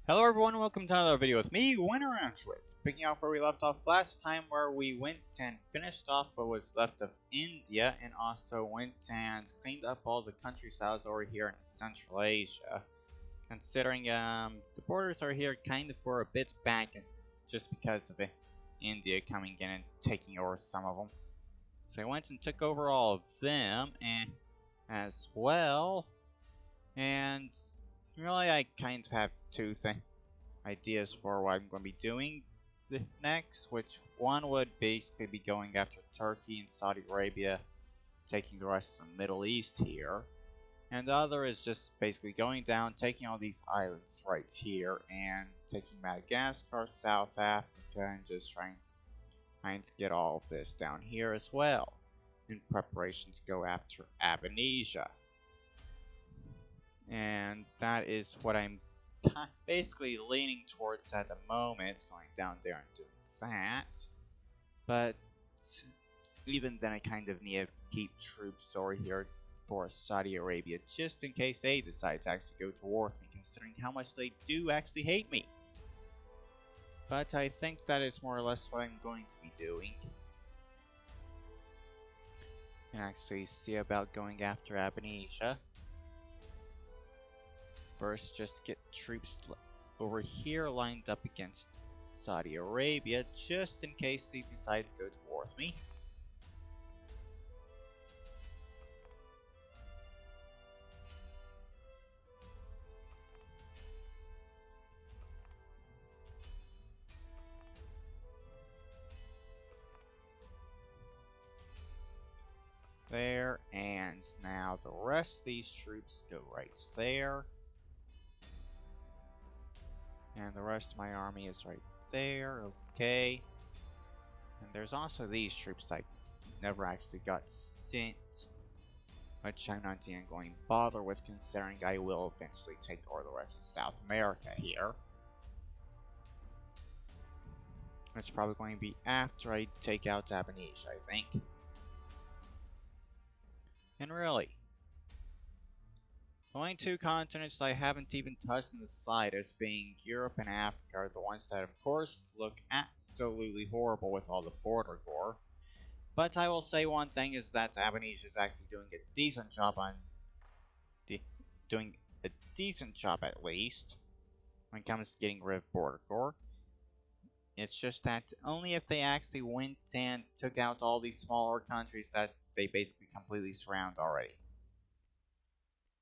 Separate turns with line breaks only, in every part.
Hello everyone, welcome to another video with me, Winter Anschwitz. Picking up where we left off last time, where we went and finished off what was left of India, and also went and cleaned up all the countrysides over here in Central Asia. Considering the borders are here kind of for a bit back, and just because of India coming in and taking over some of them. So I went and took over all of them, and as well, and really I kind of have two ideas for what I'm going to be doing next, which one would basically be going after Turkey and Saudi Arabia, taking the rest of the Middle East here, and the other is just basically going down, taking all these islands right here, and taking Madagascar, South Africa, and just trying to get all of this down here as well, in preparation to go after Abanesia. And that is what I'm basically leaning towards at the moment, going down there and doing that. But even then I kind of need to keep troops over here for Saudi Arabia, just in case they decide to actually go to war with me, considering how much they do actually hate me. But I think that is more or less what I'm going to be doing. And actually see about going after Abanesia. First, just get troops over here lined up against Saudi Arabia, just in case they decide to go to war with me. There, and now the rest of these troops go right there. And the rest of my army is right there, okay. And there's also these troops I never actually got sent, which I'm not even going to bother with, considering I will eventually take over the rest of South America here. It's probably going to be after I take out Abanesia, I think. And really, the only two continents that I haven't even touched in the slightest, being Europe and Africa, are the ones that of course look absolutely horrible with all the border gore. But I will say one thing is that Abanesia is actually doing a decent job at least when it comes to getting rid of border gore. It's just that only if they actually went and took out all these smaller countries that they basically completely surround already,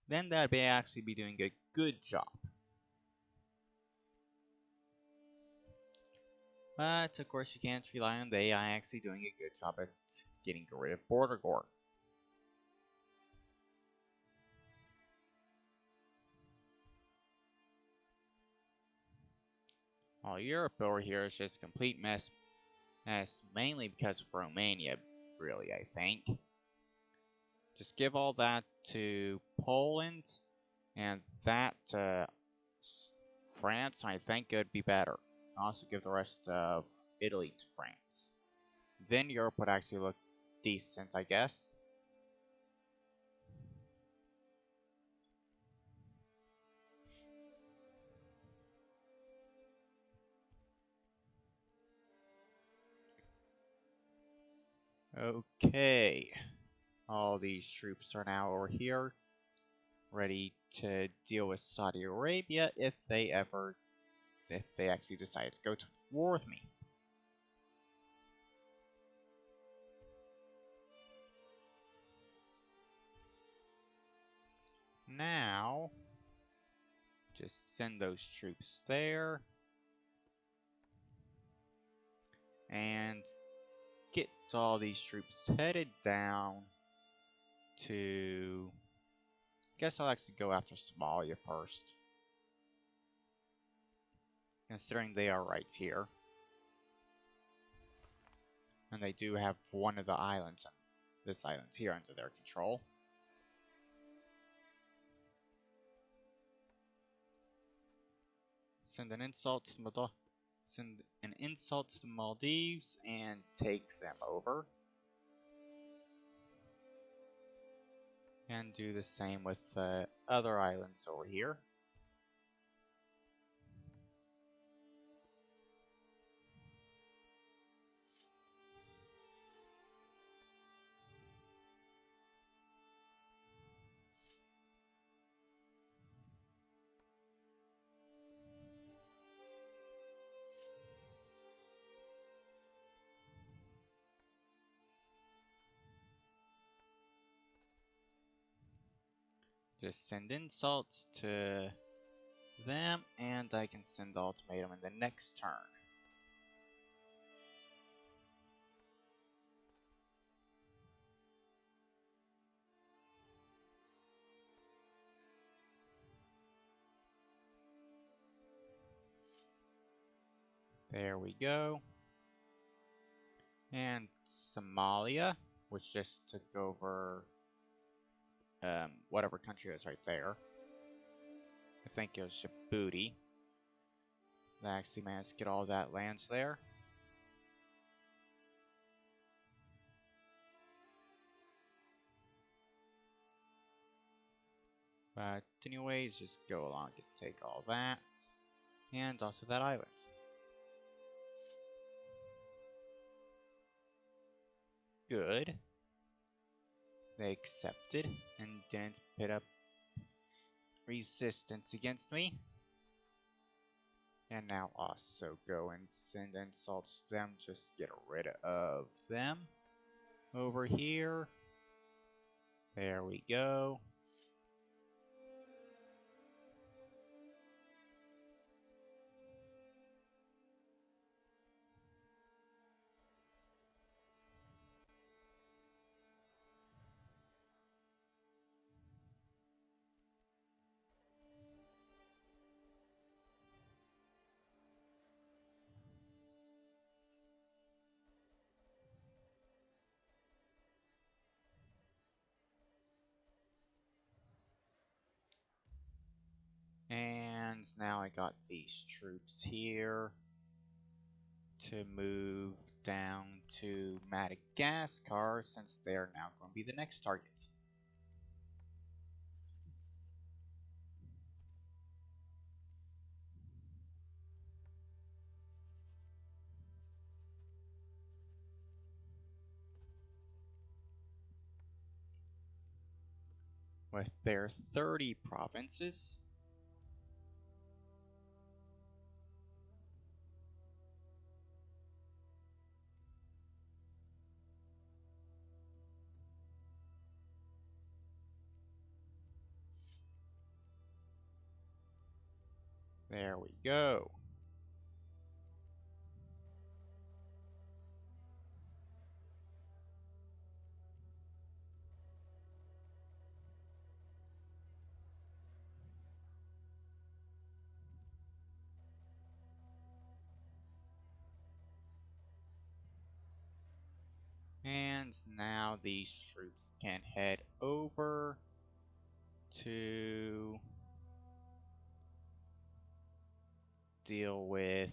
then that'd be actually be doing a good job. But of course you can't rely on the AI actually doing a good job at getting rid of border gore. While Europe over here is just a complete mess, mainly because of Romania, really, I think. Just give all that to Poland, and that to France, I think it would be better. Also give the rest of Italy to France. Then Europe would actually look decent, I guess. Okay. All these troops are now over here, ready to deal with Saudi Arabia if they actually decide to go to war with me. Now, just send those troops there, and get all these troops headed down to... Guess I'll actually go after Somalia first, considering they are right here. And they do have one of the islands, and this island's here under their control. Send an insult to the Maldives and take them over. And do the same with the other islands over here. Just send insults to them, and I can send the ultimatum in the next turn. There we go. And Somalia, which just took over whatever country is right there. I think it was Djibouti. They actually managed to get all that lands there. But anyways, just go along and take all that. And also that island. Good. They accepted and didn't put up resistance against me. And now also go and send insults to them, just get rid of them. Over here. There we go. And now I got these troops here to move down to Madagascar, since they are now going to be the next targets. With their 30 provinces. There we go. And now these troops can head over to deal with...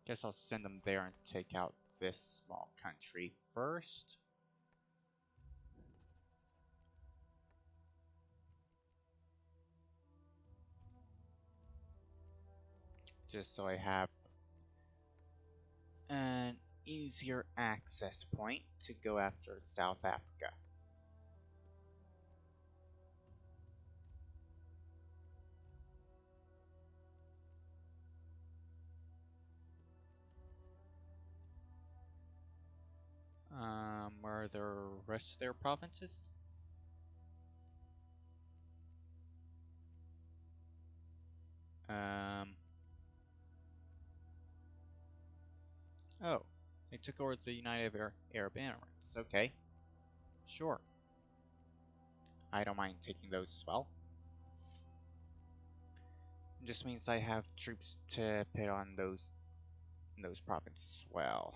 guess I'll send them there and take out this small country first. Just so I have an easier access point to go after South Africa. Where are the rest of their provinces? Oh, they took over the United Arab Emirates. Okay, sure. I don't mind taking those as well. It just means I have troops to put on those provinces as well.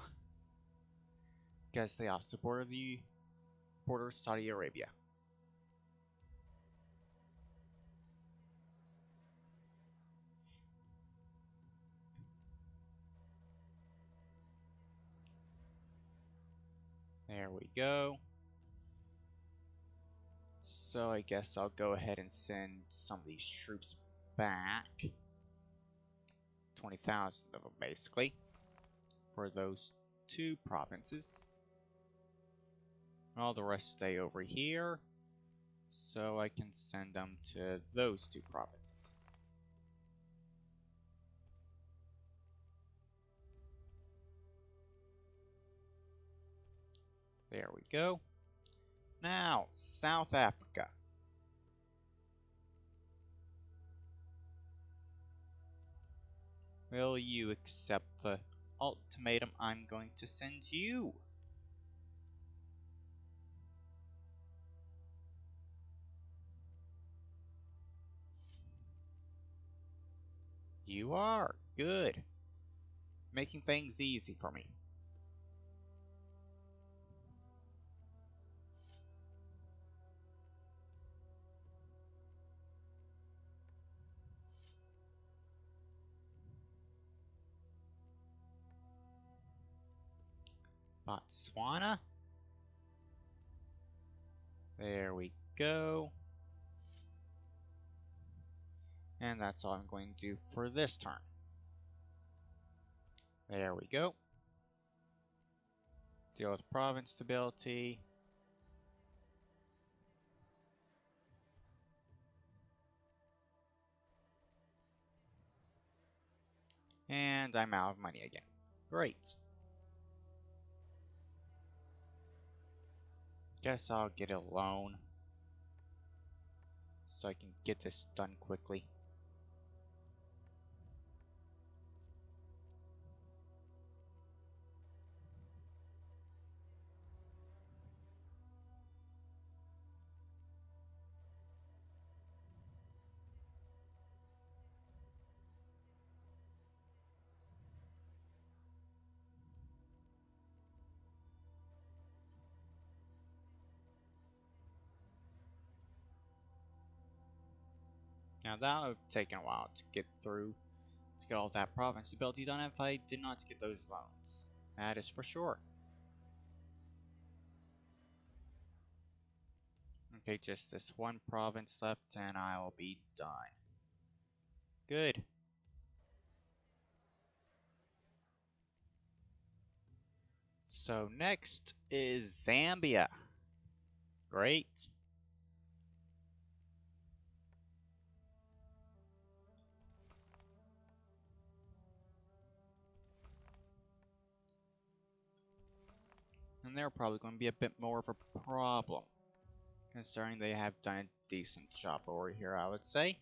Because they also border Saudi Arabia. There we go. So I guess I'll go ahead and send some of these troops back. 20,000 of them, basically, for those two provinces. All the rest stay over here, so I can send them to those two provinces. There we go. Now, South Africa. Will you accept the ultimatum I'm going to send you? You are. Good. Making things easy for me. Botswana. There we go. And that's all I'm going to do for this turn. There we go. Deal with province stability. And I'm out of money again. Great. Guess I'll get a loan so I can get this done quickly. Now that would have taken a while to get through, to get all that province stability done if I did not get those loans. That is for sure. Okay, just this one province left and I'll be done. Good. So next is Zambia. Great. And they're probably going to be a bit more of a problem, considering they have done a decent job over here, I would say.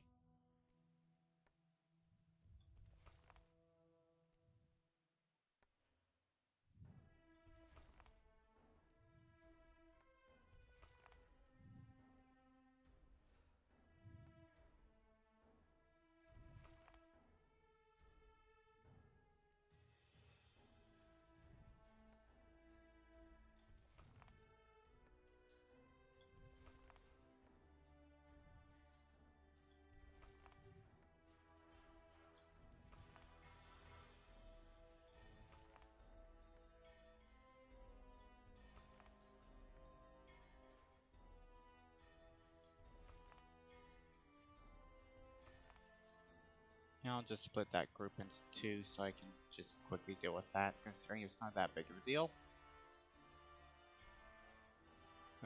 And I'll just split that group into two so I can just quickly deal with that, considering it's not that big of a deal.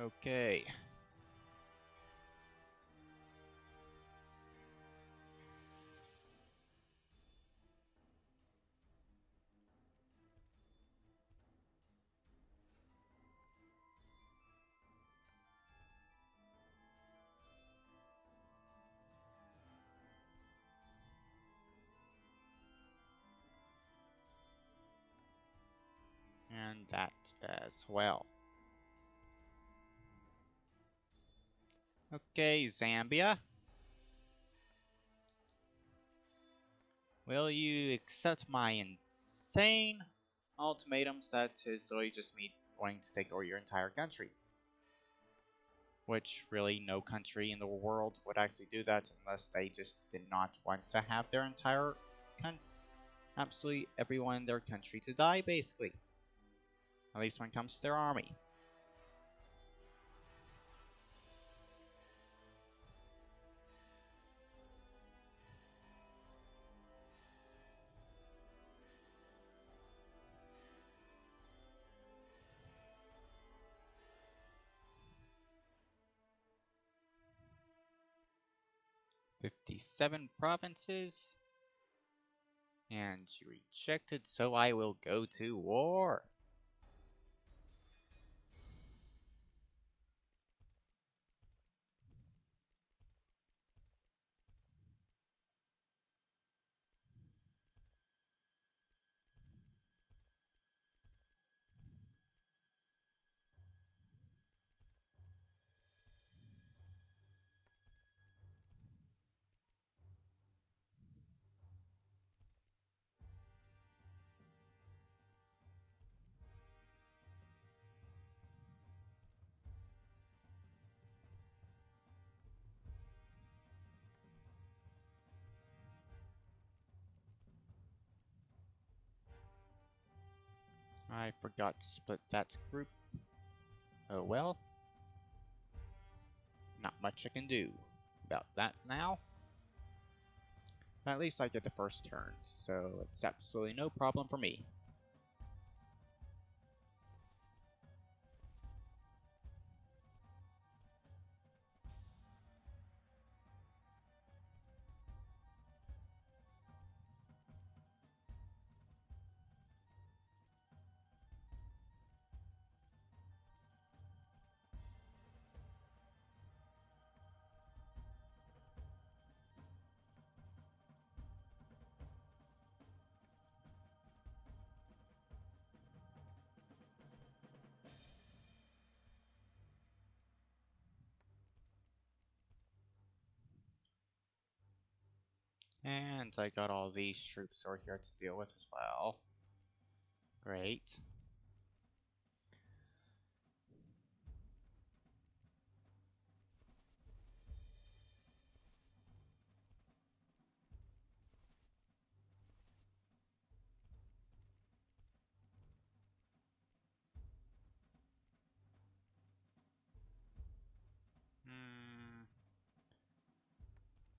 Okay. And that as well. Okay, Zambia. Will you accept my insane ultimatums that is literally just me wanting to take over your entire country? Which really no country in the world would actually do that unless they just did not want to have their entire absolutely everyone in their country to die, basically. At least when it comes to their army. "57 provinces, and you rejected, so I will go to war." I forgot to split that group. Oh well. Not much I can do about that now. At least I get the first turn, so it's absolutely no problem for me. And I got all these troops over here to deal with as well. Great.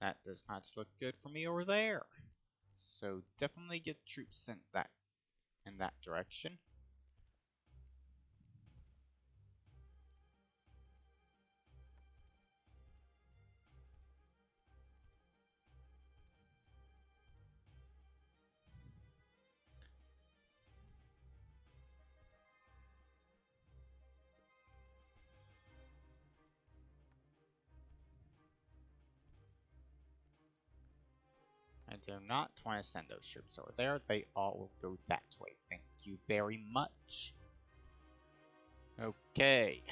That does not look good for me over there. So definitely get troops sent that in that direction. I do not want to send those troops over there. They all will go that way. Thank you very much. Okay.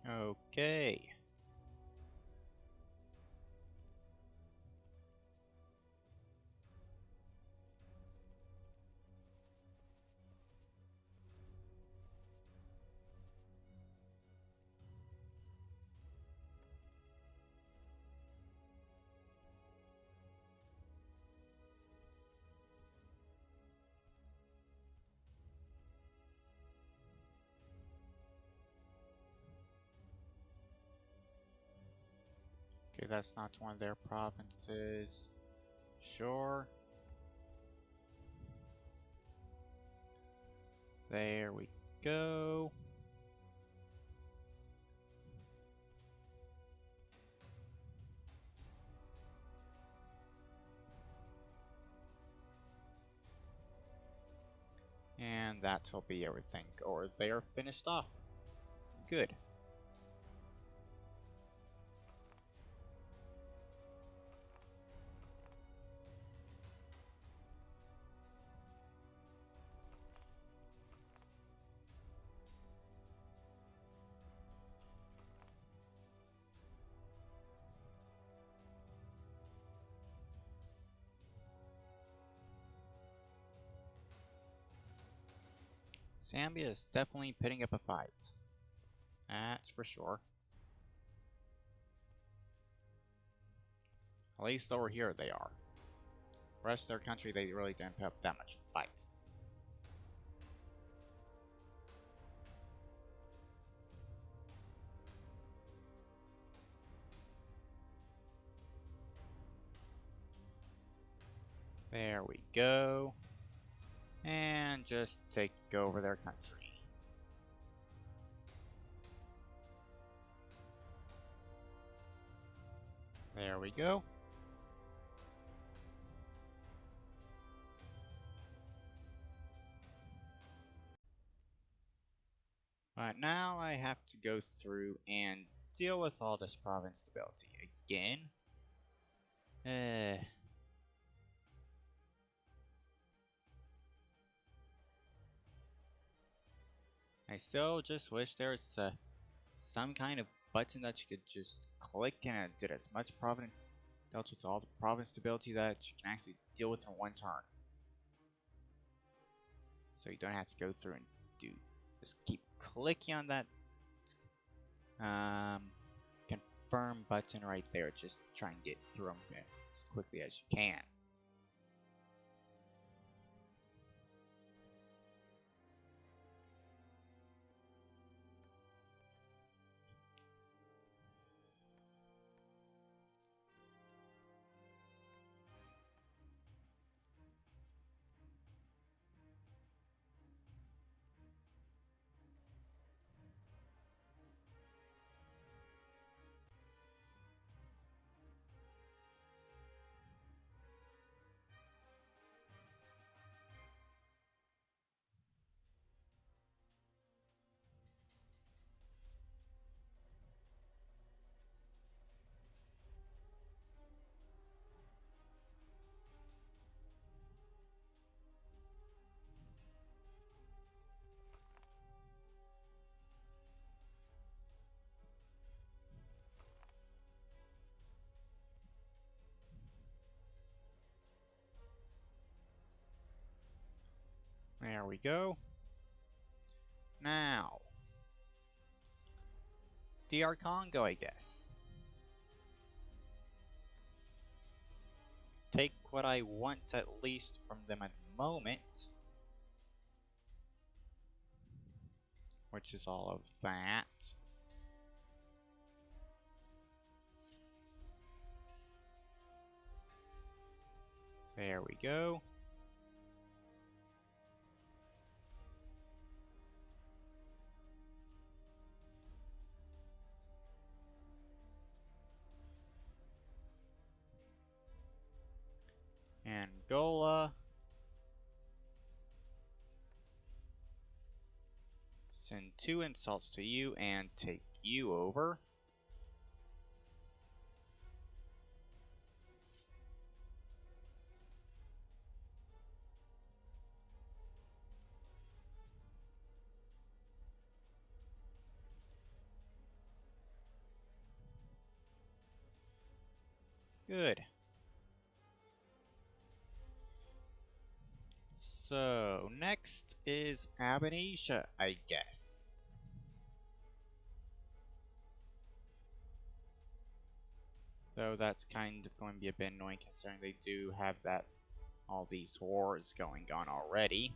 Okay. Okay, that's not one of their provinces. Sure. There we go. And that will be everything. Or they are finished off. Good. Zambia is definitely putting up a fight. That's for sure. At least over here they are. The rest of their country, they really didn't put up that much of a fight. There we go. And just take over their country. There we go. But now I have to go through and deal with all this province stability again. I still just wish there was some kind of button that you could just click and it did as much province, dealt with all the province stability that you can actually deal with in one turn. So you don't have to go through and just keep clicking on that confirm button right there. Just try and get through them as quickly as you can. There we go. Now, DR Congo, I guess. Take what I want at least from them at the moment, which is all of that. There we go. Angola. Send 2 insults to you and take you over. Good. So, next is Abinisia, I guess. Though that's kind of going to be a bit annoying considering they do have all these wars going on already.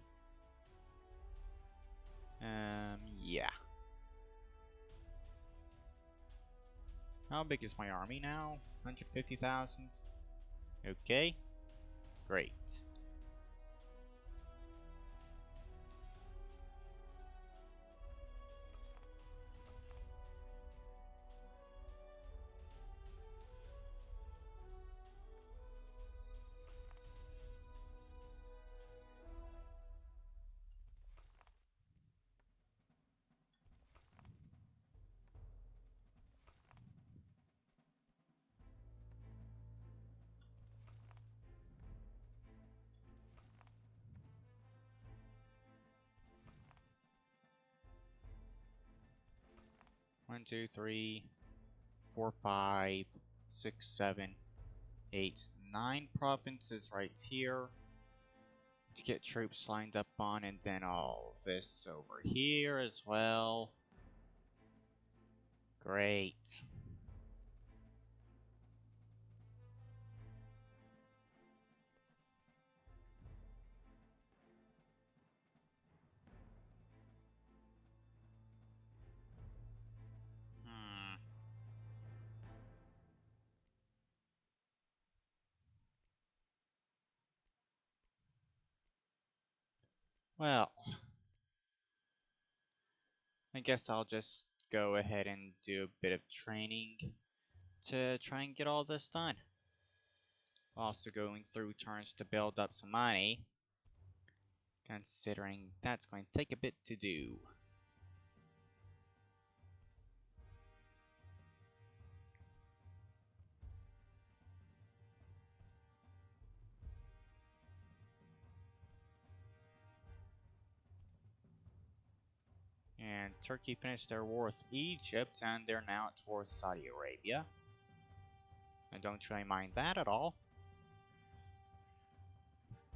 Yeah. How big is my army now? 150,000? Okay. Great. One, two, three, 4, 5, 6, 7, 8, 9 provinces right here to get troops lined up on, and then all this over here as well. Great. Well, I guess I'll just go ahead and do a bit of training to try and get all this done. Also going through turns to build up some money, considering that's going to take a bit to do. And Turkey finished their war with Egypt, and they're now towards Saudi Arabia. I don't really mind that at all,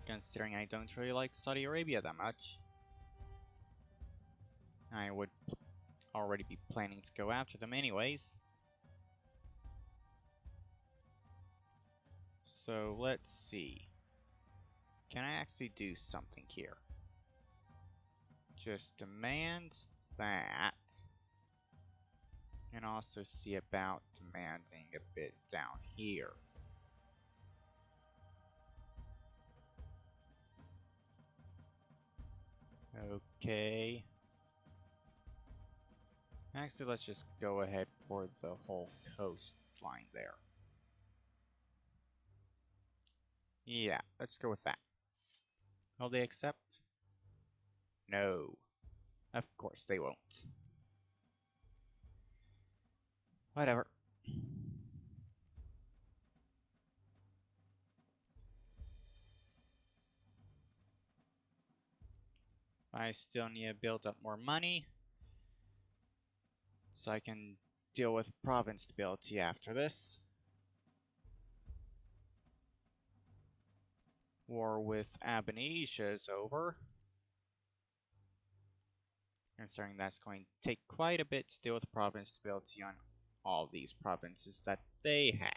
considering I don't really like Saudi Arabia that much. I would already be planning to go after them anyways. So let's see. Can I actually do something here? Just demand that. And also see about demanding a bit down here. Okay. Actually, let's just go ahead for the whole coastline there. Yeah, let's go with that. Will they accept? No. Of course they won't. Whatever. I still need to build up more money, so I can deal with province stability after this. War with Abanesia is over. Considering that's going to take quite a bit to deal with province stability on all these provinces that they have.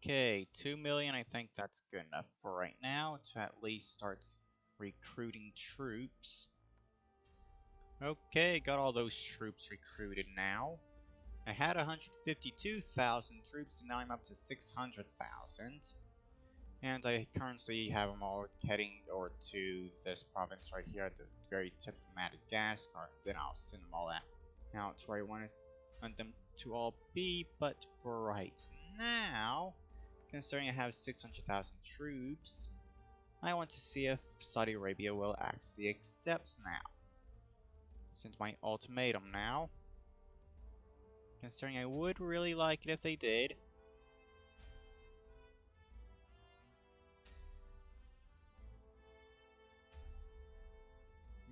Okay, 2 million, I think that's good enough for right now to at least start recruiting troops. Okay, got all those troops recruited now. I had 152,000 troops, and now I'm up to 600,000. And I currently have them all heading over to this province right here at the very tip of Madagascar. Then I'll send them all out to where I want them to all be. But for right now, considering I have 600,000 troops, I want to see if Saudi Arabia will actually accept now. Send my ultimatum now. Considering I would really like it if they did.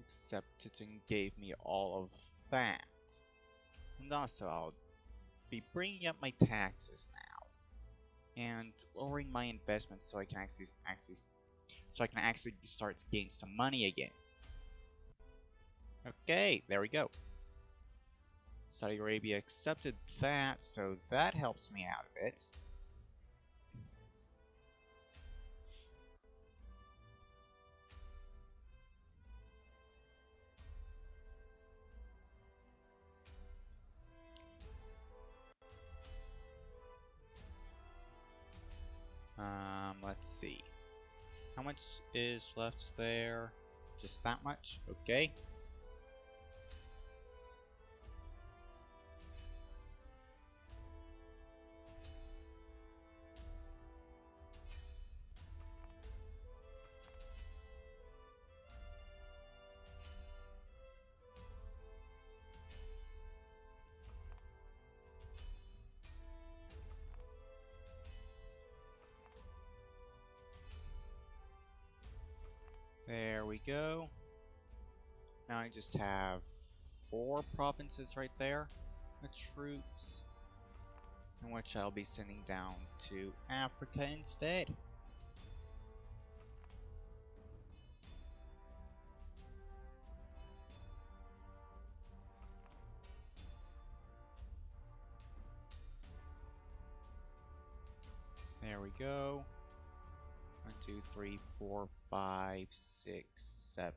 Accepted and gave me all of that. And also I'll be bringing up my taxes now. And lowering my investments so I can actually start to gain some money again. Okay, there we go. Saudi Arabia accepted that, so that helps me out a bit. Let's see. How much is left there? Just that much? Okay. There we go. Now I just have 4 provinces right there with troops, in which I'll be sending down to Africa instead. There we go. 1, 2, 3, 4, 5, 6, 7.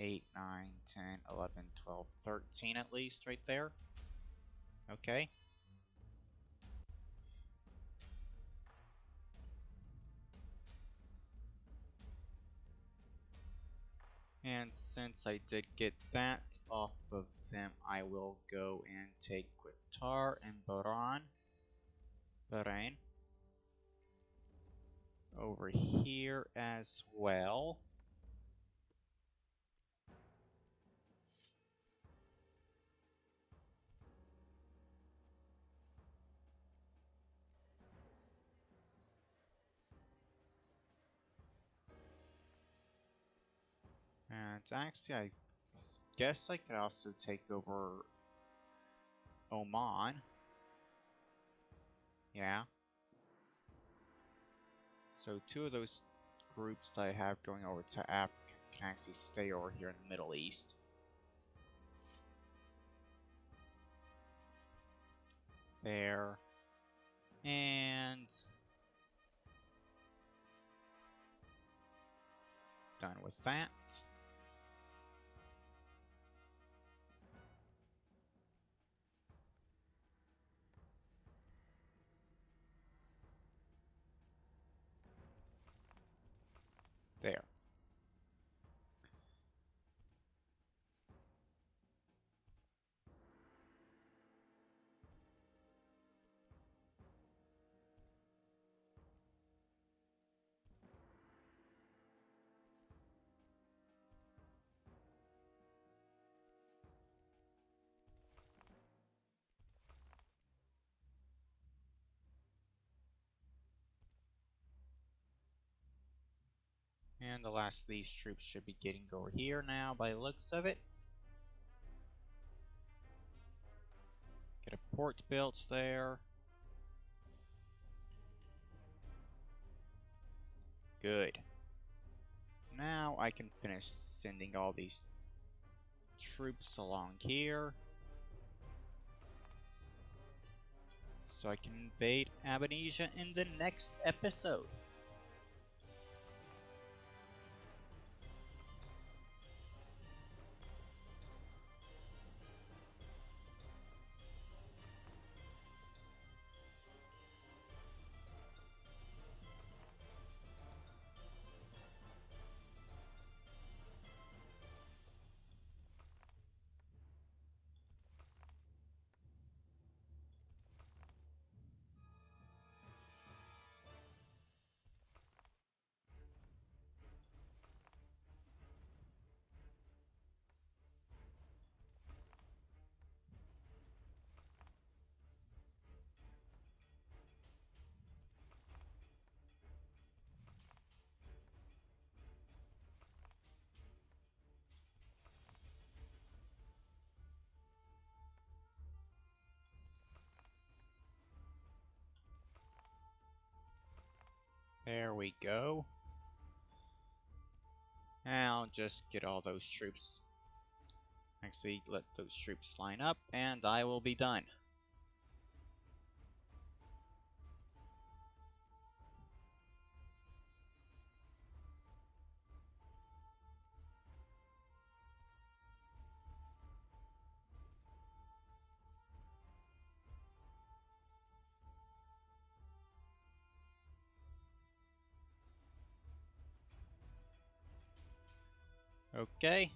8, 9, 10, 11, 12, 13 at least right there. Okay. And since I did get that off of them, I will go and take Qatar and Bahrain over here as well. And actually, I guess I could also take over Oman. Yeah. So 2 of those groups that I have going over to Africa can actually stay over here in the Middle East. There. And done with that. There. And the last of these troops should be getting over here now by the looks of it. Get a port built there. Good. Now I can finish sending all these troops along here. So I can invade Indonesia in the next episode. There we go. I'll just get all those troops. Actually, let those troops line up, and I will be done. Okay.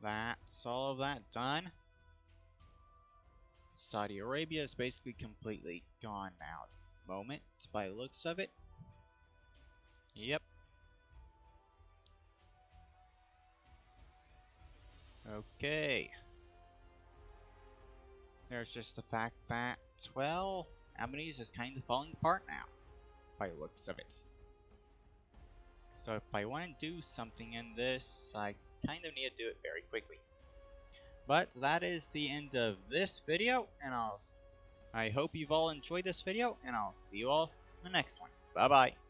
That's all of that done. Saudi Arabia is basically completely gone now at the moment, by the looks of it. Yep. Okay. There's just the fact that, well, Amadis is kind of falling apart now, by the looks of it. So if I want to do something in this, I kind of need to do it very quickly. But that is the end of this video, and I hope you've all enjoyed this video, and I'll see you all in the next one. Bye bye.